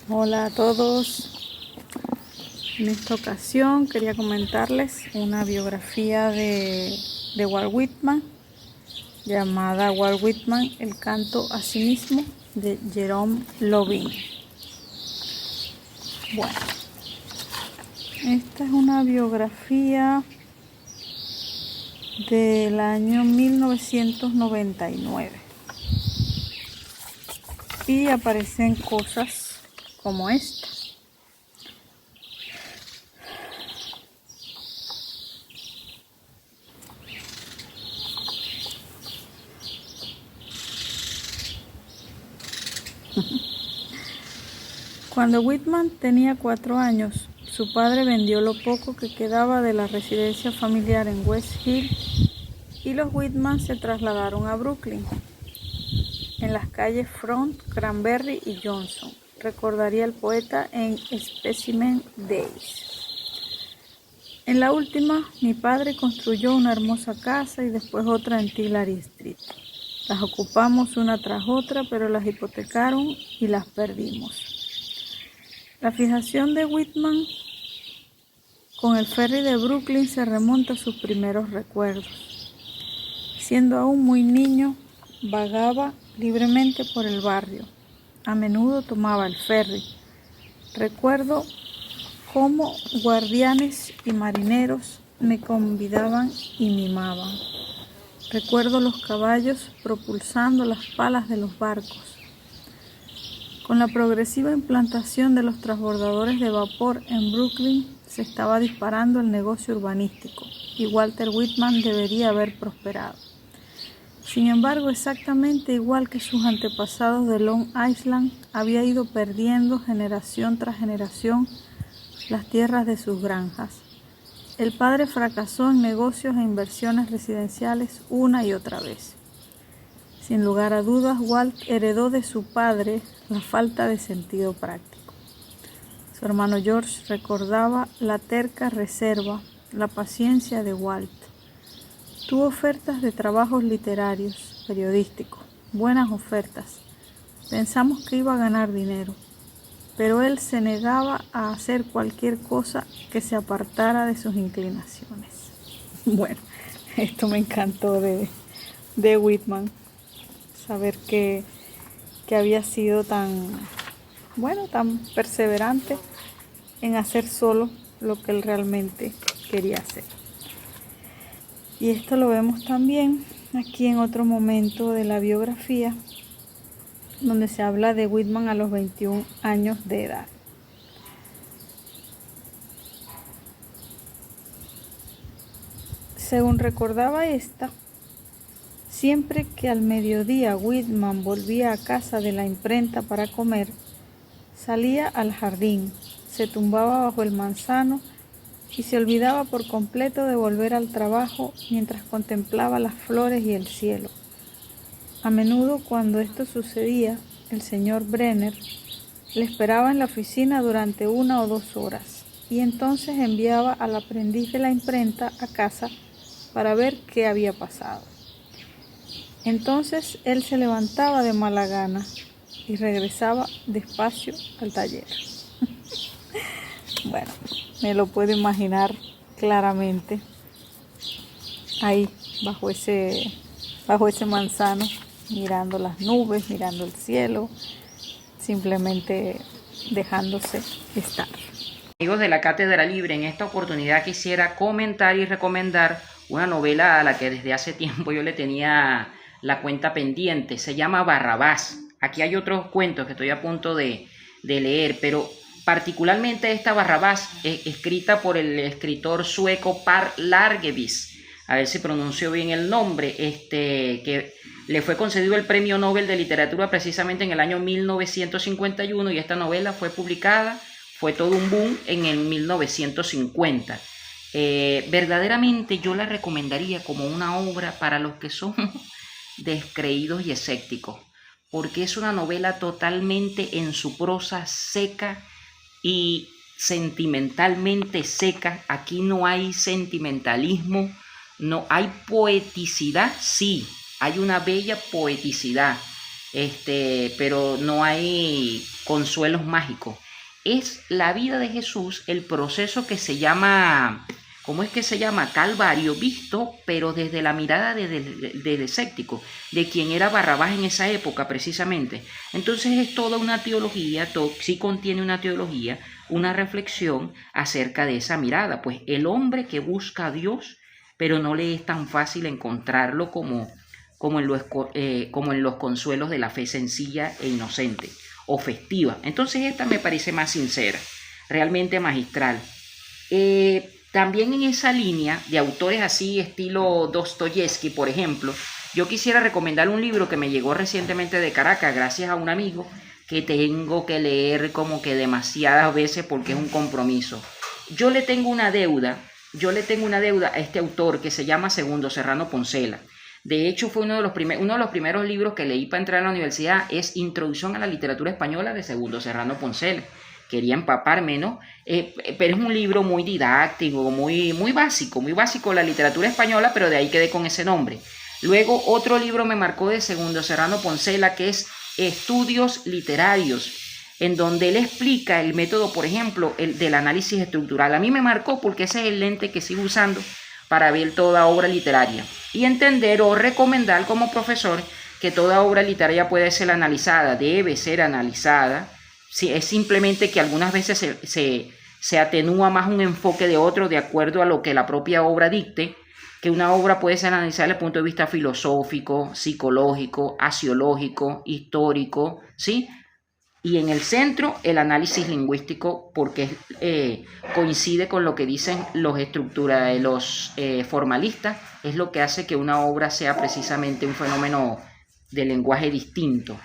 Hola a todos. En esta ocasión quería comentarles una biografía de Walt Whitman llamada Walt Whitman, el canto a sí mismo, de Jerome Lovin. Bueno, esta es una biografía del año 1999 y aparecen cosas como esta. Cuando Whitman tenía 4 años, su padre vendió lo poco que quedaba de la residencia familiar en West Hill y los Whitman se trasladaron a Brooklyn, en las calles Front, Cranberry y Johnson, recordaría el poeta en Specimen Days. En la última, mi padre construyó una hermosa casa y después otra en Tillary Street. Las ocupamos una tras otra, pero las hipotecaron y las perdimos. La fijación de Whitman con el ferry de Brooklyn se remonta a sus primeros recuerdos. Siendo aún muy niño, vagaba libremente por el barrio. A menudo tomaba el ferry. Recuerdo cómo guardianes y marineros me convidaban y mimaban. Recuerdo los caballos propulsando las palas de los barcos. Con la progresiva implantación de los transbordadores de vapor en Brooklyn, se estaba disparando el negocio urbanístico y Walter Whitman debería haber prosperado. Sin embargo, exactamente igual que sus antepasados de Long Island, había ido perdiendo generación tras generación las tierras de sus granjas. El padre fracasó en negocios e inversiones residenciales una y otra vez. Sin lugar a dudas, Walt heredó de su padre la falta de sentido práctico. Su hermano George recordaba la terca reserva, la paciencia de Walt. Tuvo ofertas de trabajos literarios, periodísticos, buenas ofertas. Pensamos que iba a ganar dinero, pero él se negaba a hacer cualquier cosa que se apartara de sus inclinaciones. Bueno, esto me encantó de Whitman. Saber que había sido tan perseverante en hacer solo lo que él realmente quería hacer. Y esto lo vemos también aquí en otro momento de la biografía, donde se habla de Whitman a los 21 años de edad. Según recordaba esta, siempre que al mediodía Whitman volvía a casa de la imprenta para comer, salía al jardín, se tumbaba bajo el manzano y se olvidaba por completo de volver al trabajo mientras contemplaba las flores y el cielo. A menudo, cuando esto sucedía, el señor Brenner le esperaba en la oficina durante 1 o 2 horas y entonces enviaba al aprendiz de la imprenta a casa para ver qué había pasado. Entonces él se levantaba de mala gana y regresaba despacio al taller. Bueno, me lo puedo imaginar claramente ahí bajo ese manzano, mirando las nubes, mirando el cielo, simplemente dejándose estar. Amigos de la Cátedra Libre, en esta oportunidad quisiera comentar y recomendar una novela a la que desde hace tiempo yo le tenía la cuenta pendiente. Se llama Barrabás. Aquí hay otros cuentos que estoy a punto de leer, pero particularmente esta Barrabás, escrita por el escritor sueco Per Lagerkvist, a ver si pronuncio bien el nombre, que le fue concedido el Premio Nobel de Literatura precisamente en el año 1951 y esta novela fue publicada, fue todo un boom en el 1950. Verdaderamente yo la recomendaría como una obra para los que somos descreídos y escépticos, porque es una novela totalmente en su prosa seca y sentimentalmente seca. Aquí no hay sentimentalismo, no hay poeticidad, sí, hay una bella poeticidad, pero no hay consuelos mágicos. Es la vida de Jesús, el proceso que se llama, ¿cómo es que se llama? Calvario, visto, pero desde la mirada del escéptico, de quien era Barrabás en esa época precisamente. Entonces es toda una teología, sí contiene una teología, una reflexión acerca de esa mirada. Pues el hombre que busca a Dios, pero no le es tan fácil encontrarlo como en los consuelos de la fe sencilla e inocente o festiva. Entonces esta me parece más sincera, realmente magistral. También en esa línea de autores así, estilo Dostoyevsky, por ejemplo, yo quisiera recomendar un libro que me llegó recientemente de Caracas, gracias a un amigo, que tengo que leer como que demasiadas veces porque es un compromiso. Yo le tengo una deuda a este autor que se llama Segundo Serrano Poncela. De hecho, fue uno de los primeros libros que leí para entrar a la universidad, es Introducción a la Literatura Española de Segundo Serrano Poncela. Quería empaparme, ¿no? Pero es un libro muy didáctico, muy básico la literatura española, pero de ahí quedé con ese nombre. Luego otro libro me marcó de Segundo Serrano Poncela, que es Estudios Literarios, en donde él explica el método, por ejemplo, el del análisis estructural. A mí me marcó porque ese es el lente que sigo usando para ver toda obra literaria y entender o recomendar como profesor que toda obra literaria puede ser analizada, debe ser analizada. Sí, es simplemente que algunas veces se atenúa más un enfoque de otro de acuerdo a lo que la propia obra dicte, que una obra puede ser analizada desde el punto de vista filosófico, psicológico, axiológico, histórico, ¿sí? Y en el centro, el análisis lingüístico, porque coincide con lo que dicen los formalistas, es lo que hace que una obra sea precisamente un fenómeno de lenguaje distinto.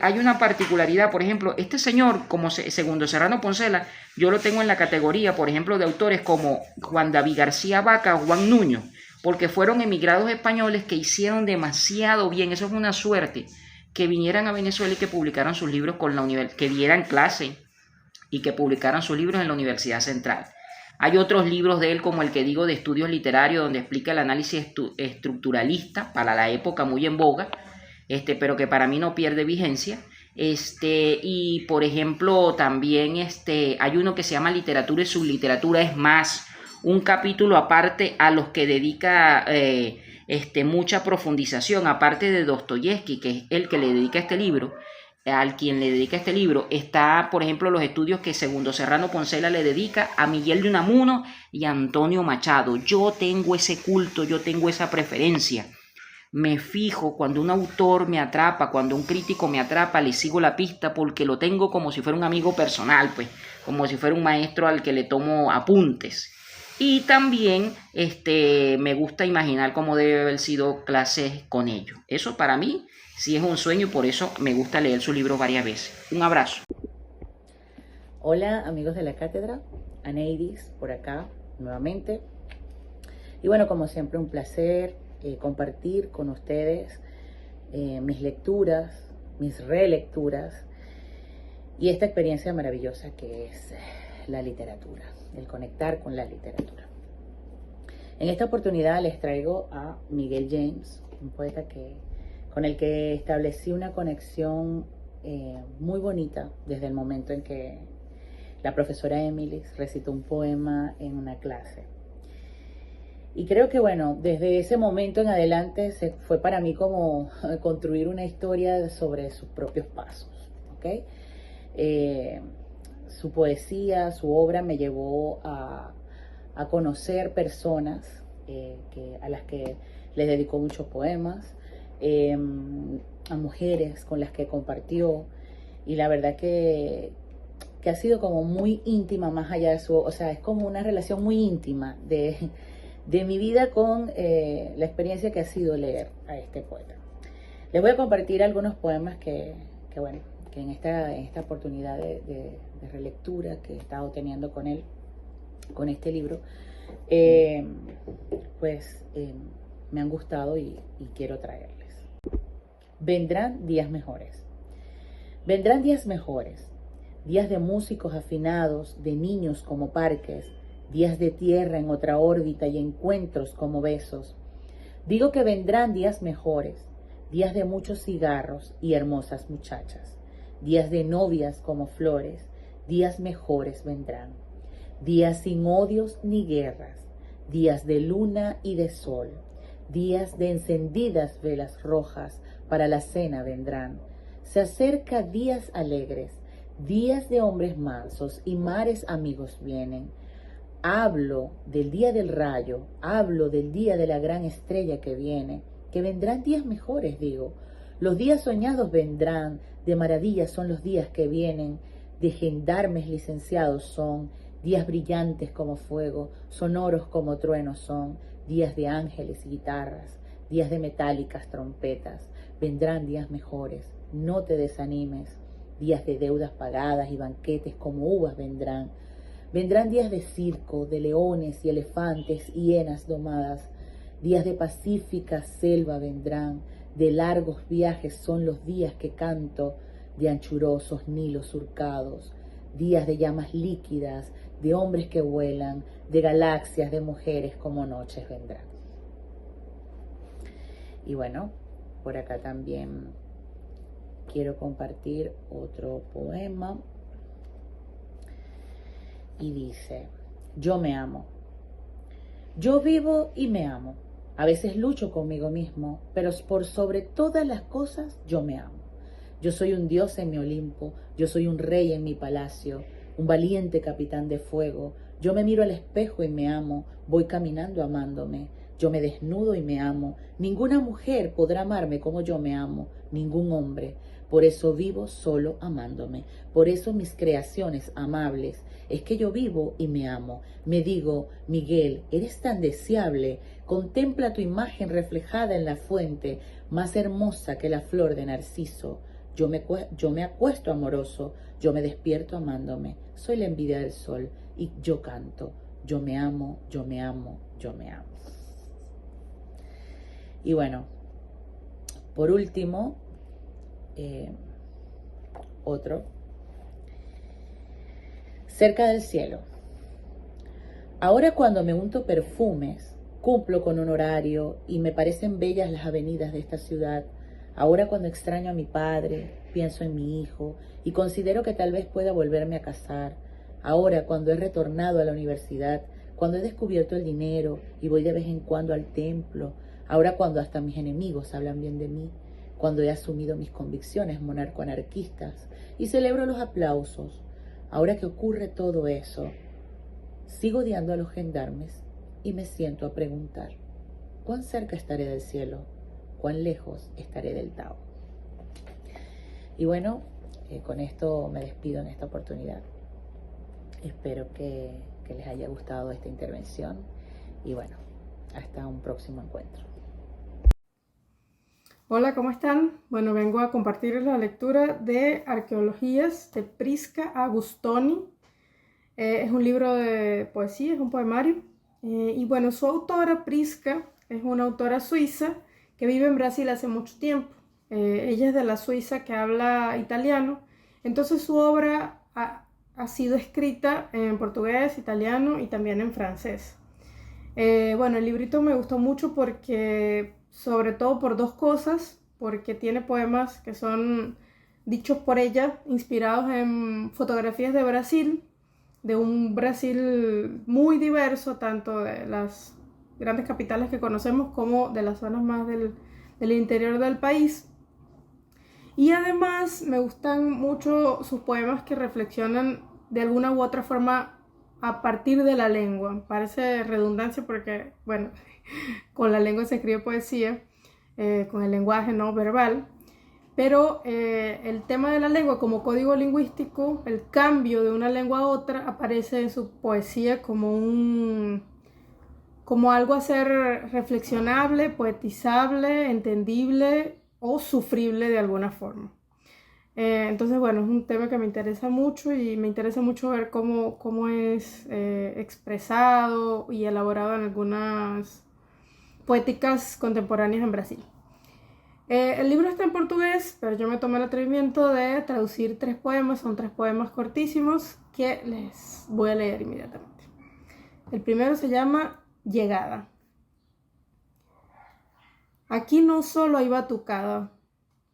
Hay una particularidad, por ejemplo, este señor, como Segundo Serrano Poncela, yo lo tengo en la categoría, por ejemplo, de autores como Juan David García Vaca o Juan Nuño, porque fueron emigrados españoles que hicieron demasiado bien, eso es una suerte, que vinieran a Venezuela y que publicaran sus libros que dieran clase y que publicaran sus libros en la Universidad Central. Hay otros libros de él, como el que digo de estudios literarios, donde explica el análisis estructuralista, para la época muy en boga, pero que para mí no pierde vigencia. Y por ejemplo, también hay uno que se llama Literatura y Subliteratura, es más, un capítulo aparte a los que dedica mucha profundización, aparte de Dostoyevsky, que es el que le dedica este libro, al quien le dedica este libro, está, por ejemplo, los estudios que Segundo Serrano Poncela le dedica a Miguel de Unamuno y a Antonio Machado. Yo tengo ese culto, yo tengo esa preferencia. Me fijo cuando un autor me atrapa, cuando un crítico me atrapa, le sigo la pista porque lo tengo como si fuera un amigo personal, pues, como si fuera un maestro al que le tomo apuntes. Y también me gusta imaginar cómo debe haber sido clases con ellos. Eso para mí sí es un sueño y por eso me gusta leer su libro varias veces. Un abrazo. Hola amigos de la cátedra, Aneidis por acá nuevamente. Y bueno, como siempre un placer compartir con ustedes mis lecturas, mis relecturas y esta experiencia maravillosa que es la literatura, el conectar con la literatura. En esta oportunidad les traigo a Miguel James, un poeta con el que establecí una conexión muy bonita desde el momento en que la profesora Emily recitó un poema en una clase. Y creo que bueno, desde ese momento en adelante fue para mí como construir una historia sobre sus propios pasos, ¿ok? Su poesía, su obra me llevó a conocer personas a las que les dedicó muchos poemas, a mujeres con las que compartió, y la verdad que ha sido como muy íntima, más allá de o sea, es como una relación muy íntima de mi vida con la experiencia que ha sido leer a este poeta. Les voy a compartir algunos poemas que en esta oportunidad de relectura que he estado teniendo con él, con este libro, me han gustado y quiero traerles. Vendrán días mejores. Vendrán días mejores, días de músicos afinados, de niños como parques, días de tierra en otra órbita y encuentros como besos. Digo que vendrán días mejores, días de muchos cigarros y hermosas muchachas, días de novias como flores, días mejores vendrán, días sin odios ni guerras, días de luna y de sol, días de encendidas velas rojas para la cena vendrán. Se acerca días alegres, días de hombres mansos y mares amigos vienen. Hablo del día del rayo, hablo del día de la gran estrella que viene, que vendrán días mejores, digo. Los días soñados vendrán, de maravillas son los días que vienen, de gendarmes licenciados son, días brillantes como fuego, sonoros como truenos son, días de ángeles y guitarras, días de metálicas trompetas. Vendrán días mejores, no te desanimes, días de deudas pagadas y banquetes como uvas vendrán. Vendrán días de circo, de leones y elefantes y hienas domadas. Días de pacífica selva vendrán, de largos viajes son los días que canto, de anchurosos nilos surcados. Días de llamas líquidas, de hombres que vuelan, de galaxias, de mujeres como noches vendrán. Y bueno, por acá también quiero compartir otro poema. Y dice, yo me amo. Yo vivo y me amo. A veces lucho conmigo mismo, pero por sobre todas las cosas yo me amo. Yo soy un dios en mi Olimpo, yo soy un rey en mi palacio, un valiente capitán de fuego. Yo me miro al espejo y me amo, voy caminando amándome. Yo me desnudo y me amo. Ninguna mujer podrá amarme como yo me amo, ningún hombre. Por eso vivo solo amándome. Por eso mis creaciones amables. Es que yo vivo y me amo. Me digo, Miguel, eres tan deseable. Contempla tu imagen reflejada en la fuente, más hermosa que la flor de narciso. Yo me acuesto amoroso, yo me despierto amándome. Soy la envidia del sol y yo canto. Yo me amo, yo me amo, yo me amo. Y bueno, por último, otro. Cerca del cielo. Ahora cuando me unto perfumes, cumplo con un horario y me parecen bellas las avenidas de esta ciudad. Ahora cuando extraño a mi padre, pienso en mi hijo y considero que tal vez pueda volverme a casar. Ahora cuando he retornado a la universidad, cuando he descubierto el dinero y voy de vez en cuando al templo. Ahora cuando hasta mis enemigos hablan bien de mí, cuando he asumido mis convicciones monarco-anarquistas y celebro los aplausos. Ahora que ocurre todo eso, sigo odiando a los gendarmes y me siento a preguntar, ¿cuán cerca estaré del cielo? ¿Cuán lejos estaré del Tao? Y bueno, con esto me despido en esta oportunidad. Espero que les haya gustado esta intervención y bueno, hasta un próximo encuentro. Hola, ¿cómo están? Bueno, vengo a compartir la lectura de Arqueologías de Prisca Agustoni. Es un libro de poesía, es un poemario. Y bueno, su autora, Prisca, es una autora suiza que vive en Brasil hace mucho tiempo. Ella es de la Suiza que habla italiano. Entonces su obra ha sido escrita en portugués, italiano y también en francés. Bueno, el librito me gustó mucho porque, sobre todo por dos cosas, porque tiene poemas que son dichos por ella, inspirados en fotografías de Brasil, de un Brasil muy diverso, tanto de las grandes capitales que conocemos como de las zonas más del interior del país. Y además me gustan mucho sus poemas que reflexionan de alguna u otra forma a partir de la lengua. Parece redundancia porque, bueno, con la lengua se escribe poesía, con el lenguaje no verbal, pero el tema de la lengua como código lingüístico, el cambio de una lengua a otra, aparece en su poesía como algo a ser reflexionable, poetizable, entendible o sufrible de alguna forma. Entonces, bueno, es un tema que me interesa mucho y me interesa mucho ver cómo es expresado y elaborado en algunas poéticas contemporáneas en Brasil. El libro está en portugués, pero yo me tomé el atrevimiento de traducir 3 poemas. Son 3 poemas cortísimos que les voy a leer inmediatamente. El primero se llama Llegada. Aquí no solo hay batucada,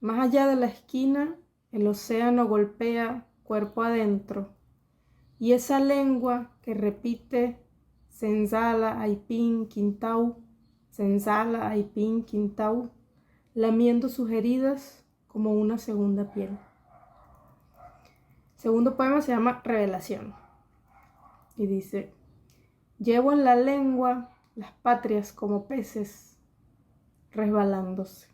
más allá de la esquina, el océano golpea cuerpo adentro, y esa lengua que repite Senzala, Aipín, Quintau, Senzala, Aipín, Quintau, lamiendo sus heridas como una segunda piel. El segundo poema se llama Revelación y dice: llevo en la lengua las patrias como peces resbalándose.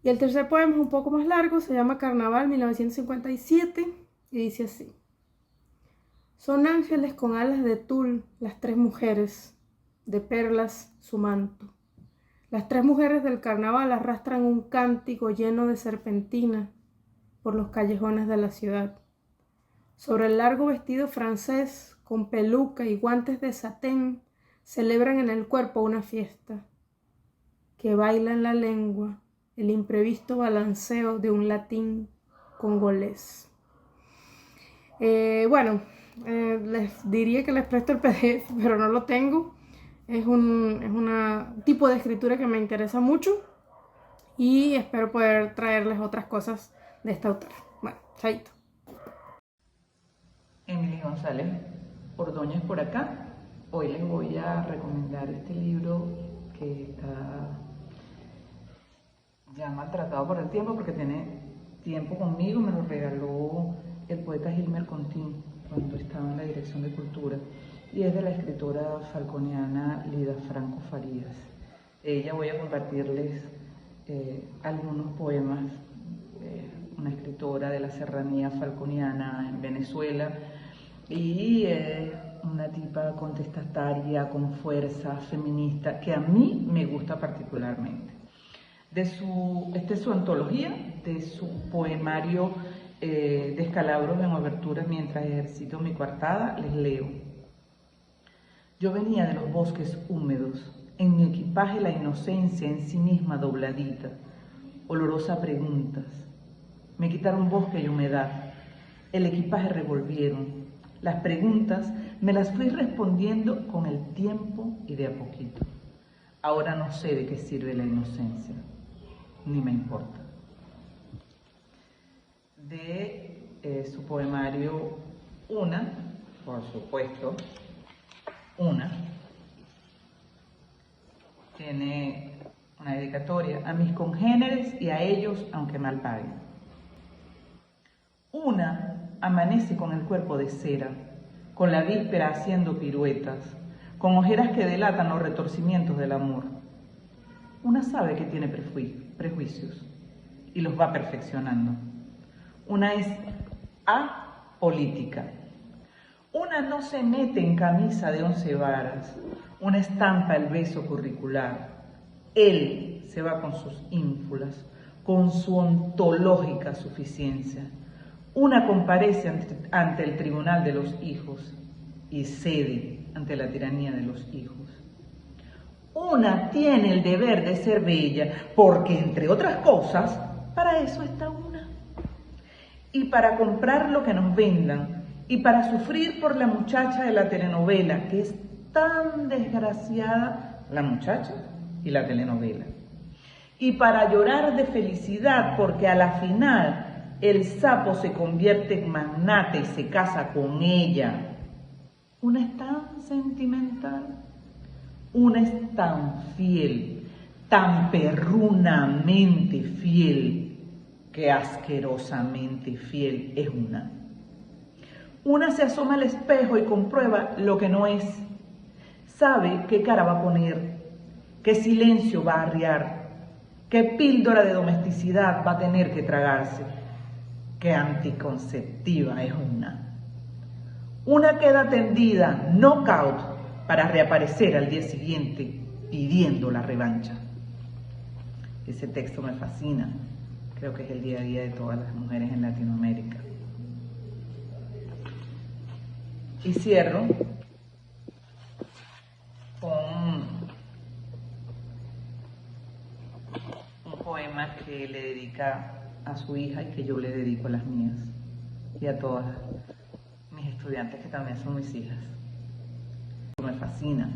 Y el tercer poema es un poco más largo, se llama Carnaval 1957 y dice así: son ángeles con alas de tul las tres mujeres, de perlas su manto. Las tres mujeres del carnaval arrastran un cántico lleno de serpentina por los callejones de la ciudad. Sobre el largo vestido francés, con peluca y guantes de satén, celebran en el cuerpo una fiesta que baila en la lengua el imprevisto balanceo de un latín congolés. Les diría que les presto el PDF, pero no lo tengo. Es un tipo de escritura que me interesa mucho y espero poder traerles otras cosas de esta autora. Bueno, chaito. Emily González Ordóñez por acá. Hoy les voy a recomendar este libro que está ya maltratado por el tiempo porque tiene tiempo conmigo. Me lo regaló el poeta Gilmer Contín cuando estaba en la Dirección de Cultura, y es de la escritora falconiana Lida Franco Farías. Ella voy a compartirles algunos poemas, una escritora de la serranía falconiana en Venezuela, y una tipa contestataria, con fuerza, feminista, que a mí me gusta particularmente. Esta es su antología, de su poemario Descalabros en oberturas mientras ejercito mi coartada. Les leo. Yo venía de los bosques húmedos, en mi equipaje la inocencia en sí misma dobladita, olorosa a preguntas. Me quitaron bosque y humedad, el equipaje revolvieron. Las preguntas me las fui respondiendo con el tiempo y de a poquito. Ahora no sé de qué sirve la inocencia, ni me importa. De su poemario Una, por supuesto, Una, tiene una dedicatoria a mis congéneres y a ellos aunque mal paguen. Una amanece con el cuerpo de cera, con la víspera haciendo piruetas, con ojeras que delatan los retorcimientos del amor. Una sabe que tiene prejuicios y los va perfeccionando. Una es apolítica. Una no se mete en camisa de 11 varas. Una estampa el beso curricular. Él se va con sus ínfulas, con su ontológica suficiencia. Una comparece ante el tribunal de los hijos y cede ante la tiranía de los hijos. Una tiene el deber de ser bella porque, entre otras cosas, para eso está una. Y para comprar lo que nos vendan, y para sufrir por la muchacha de la telenovela, que es tan desgraciada, la muchacha y la telenovela. Y para llorar de felicidad porque a la final el sapo se convierte en magnate y se casa con ella. Una es tan sentimental, una es tan fiel, tan perrunamente fiel, que asquerosamente fiel es una. Una se asoma al espejo y comprueba lo que no es. Sabe qué cara va a poner, qué silencio va a arriar, qué píldora de domesticidad va a tener que tragarse, qué anticonceptiva es una. Una queda tendida, knockout, para reaparecer al día siguiente pidiendo la revancha. Ese texto me fascina. Creo que es el día a día de todas las mujeres en Latinoamérica. Y cierro con un poema que le dedica a su hija y que yo le dedico a las mías y a todas mis estudiantes que también son mis hijas. Me fascina.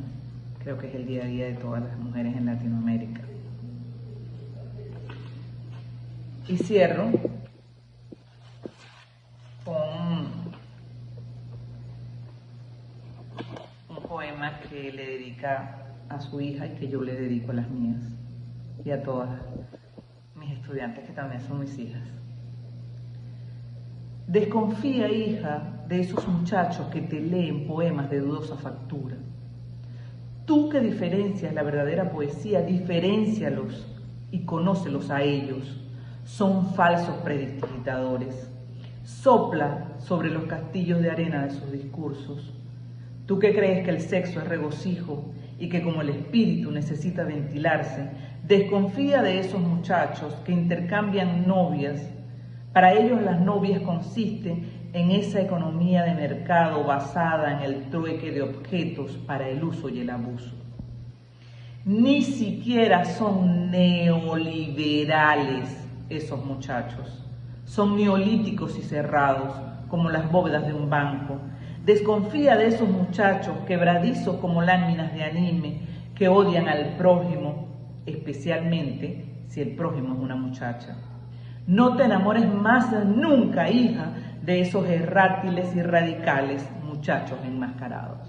creo que es el día a día de todas las mujeres en Latinoamérica. Y cierro con un poema que le dedica a su hija y que yo le dedico a las mías y a todas mis estudiantes que también son mis hijas. Desconfía, hija, de esos muchachos que te leen poemas de dudosa factura. Tú que diferencias la verdadera poesía, diferéncialos y conócelos a ellos. Son falsos predistigitadores. Sopla sobre los castillos de arena de sus discursos. Tú que crees que el sexo es regocijo y que como el espíritu necesita ventilarse, desconfía de esos muchachos que intercambian novias. Para ellos las novias consisten en esa economía de mercado basada en el trueque de objetos para el uso y el abuso. Ni siquiera son neoliberales esos muchachos. Son neolíticos y cerrados, como las bóvedas de un banco. Desconfía de esos muchachos quebradizos como láminas de anime que odian al prójimo, especialmente si el prójimo es una muchacha. No te enamores más nunca, hija, de esos errátiles y radicales muchachos enmascarados.